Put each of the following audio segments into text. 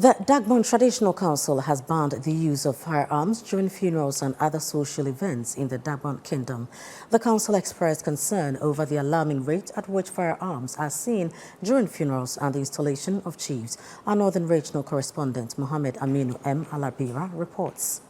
The Dagbon Traditional Council has banned the use of firearms during funerals and other social events in the Dagbon Kingdom. The council expressed concern over the alarming rate at which firearms are seen during funerals and the installation of chiefs. Our Northern Regional correspondent Mohammed Aminu M. Alabira reports.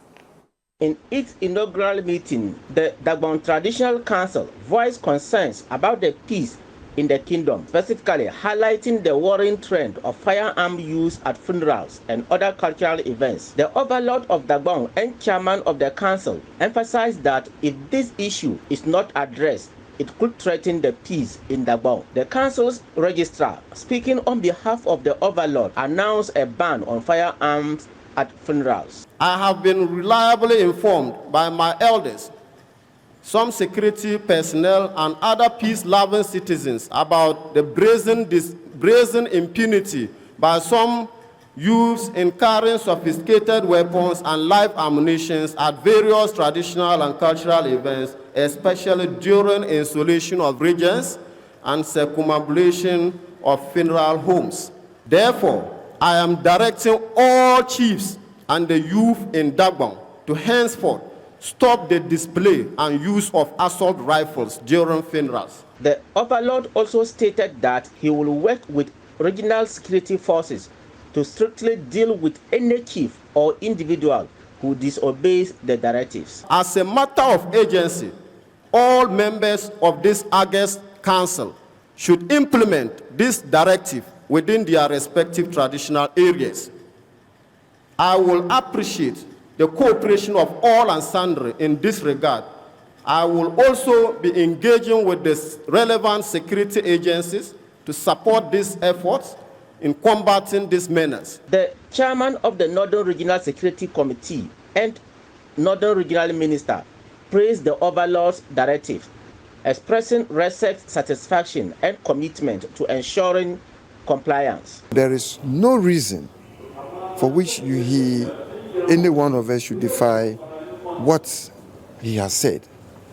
In its inaugural meeting, the Dagbon Traditional Council voiced concerns about the peace in the kingdom, specifically highlighting the worrying trend of firearm use at funerals and other cultural events. The overlord of Dagbon and chairman of the council emphasized that if this issue is not addressed, it could threaten the peace in Dagbon. The council's registrar, speaking on behalf of the overlord, announced a ban on firearms at funerals. I have been reliably informed by my elders, some security personnel and other peace-loving citizens about the brazen impunity by some youths in carrying sophisticated weapons and live ammunition at various traditional and cultural events, especially during installation of regents and circumambulation of funeral homes. Therefore, I am directing all chiefs and the youth in Dagbon to henceforth stop the display and use of assault rifles during funerals. The overlord also stated that he will work with regional security forces to strictly deal with any chief or individual who disobeys the directives. As a matter of agency, all members of this August Council should implement this directive within their respective traditional areas. I will appreciate the cooperation of all and sundry in this regard. I will also be engaging with the relevant security agencies to support these efforts in combating these menace. The chairman of the Northern Regional Security Committee and Northern Regional Minister praised the overlord's directive, expressing recent satisfaction and commitment to ensuring compliance. There is no reason for which any one of us should defy what he has said.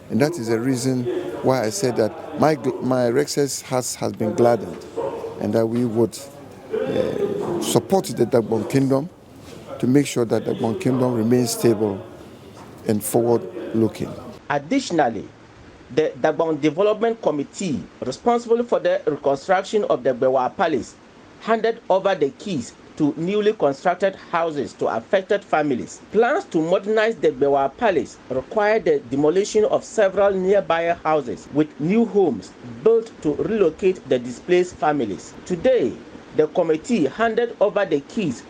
And that is the reason why I said that my Rex's heart has been gladdened and that we would support the Dagbon Kingdom to make sure that the Dagbon Kingdom remains stable and forward-looking. Additionally, the Dagbon Development Committee, responsible for the reconstruction of the Bewa Palace, handed over the keys to newly constructed houses to affected families. Plans to modernize the Bewa Palace require the demolition of several nearby houses with new homes built to relocate the displaced families. Today, the committee handed over the keys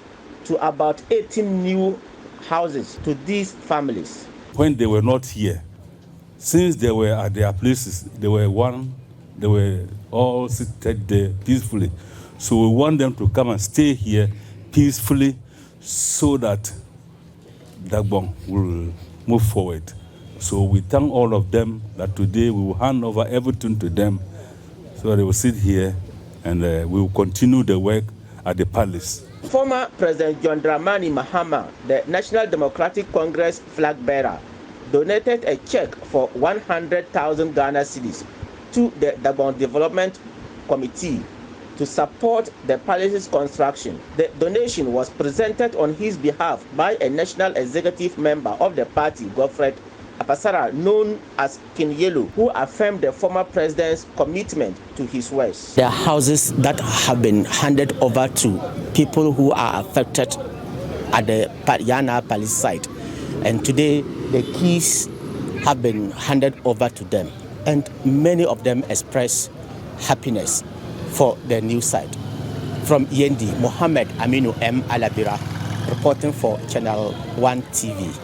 to about 18 new houses to these families. When they were not here, since they were at their places, they were all seated there peacefully. So we want them to come and stay here peacefully so that Dagbon will move forward. So we thank all of them that today we will hand over everything to them so they will sit here and we will continue the work at the palace. Former President John Dramani Mahama, the National Democratic Congress flag bearer, donated a check for 100,000 Ghana cedis to the Dagbon Development Committee to support the palace's construction. The donation was presented on his behalf by a national executive member of the party, Godfred Apasara, known as King Yellow, who affirmed the former president's commitment to his words. There are houses that have been handed over to people who are affected at the Yana Palace site, and today the keys have been handed over to them, and many of them express happiness for the new site. From Yendi, Mohammed Aminu M. Alabira, reporting for Channel One TV.